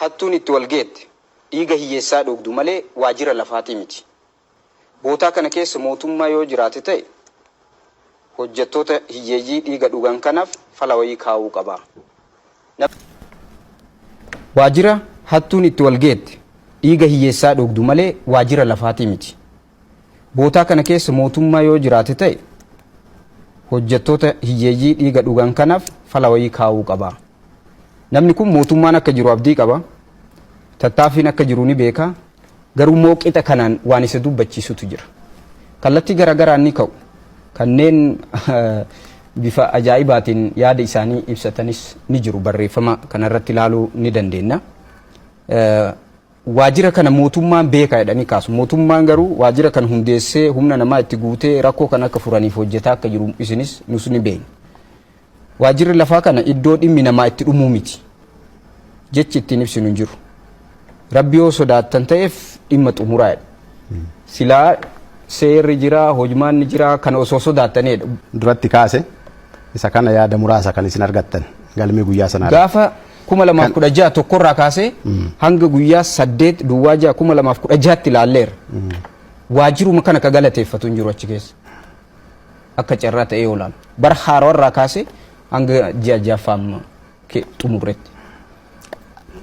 hattuun itti wal geette dhiiga hiyyeessaa dhugdu malee waajjira lafaatii miti. Bootaa kana keessa mootummaa yoo jiraate ta'e hojjettoota hiyyeeyyii dhiiga dhugan kanaaf fala wayii kaa'uu qaba. Waajjira hattuun itti wal geette dhiiga hiyyeessaa dhugdu malee waajjira lafaatii miti. Bootaa kana keessa mootummaa yoo jiraate ta'e hojjettoota hiyyeeyyii dhiiga dhugan kanaaf fala wayii kaa'uu qaba. Namni kun mootummaan akka jiru abdii qaba. Tattaaffiin akka jiru ni beeka. Garuu mooqixa kanaan waan isa dubbachiisutu jira. Kallattii garaagaraan ni ka'u. Kanneen bifa ajaa'ibaatiin yaada isaanii ibsatanis ni jiru. Barreeffama kanarratti ilaaluu ni dandeenya. Waajjira kana mootummaan beeka jedhanii kaasu. Mootummaan garuu waajjira kan hundeessee humna namaa itti guutee rakkoo kan akka furaniif hojjetaa akka jiru isinis nus ni beekna. Waajjirri lafaa kana iddoo dhimmi namaa itti dhumuu miti. Jechi ittiin ibsinu hin jiru. Rabbi yoo sodaattan ta'eef dhimma xumuraadha. Silaa seerri jira, hojmaanni jira, kan osoo sodaattaniidha. Duratti kaase isa kana yaada muraasa kan isin argattan galmee guyyaa sanaa. Gaafa 2016 tokkorraa kaasee hanga guyyaa 8 duwwaa 6 2016 ilaalleera. Waajjiruma kana ka galateeffatu hin jiru achi keessa. Akka carraa ta'ee oolan. Bara haarawarraa kaasee hanga ji'a ja'affaa xumurreetti.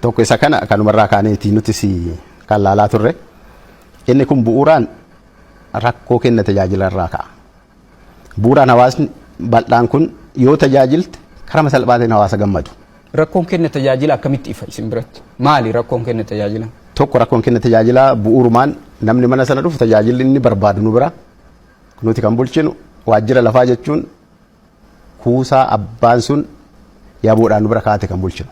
Tokko isa kana kanumarraa kaaneetii nuti si kan laalaa turre. Inni kun bu'uuraan rakkoo kenna tajaajila irraa ka'a. Bu'uuraan hawaasni bal'aan kun yoo tajaajilte karama salphaatiin hawaasa gammadu. Rakkoon kenna tajaajila akkamitti ifa isin biratti? Maali rakkoon kenna tajaajila? Tokko rakkoon kenna tajaajila bu'uurumaan namni mana sana dhufu tajaajilli inni barbaadu nu bira. Nuti kan bulchinu waajjira lafaa jechuun kuusaa abbaan sun yaaboodhaan nu bira kaa'ate kan bulchinu.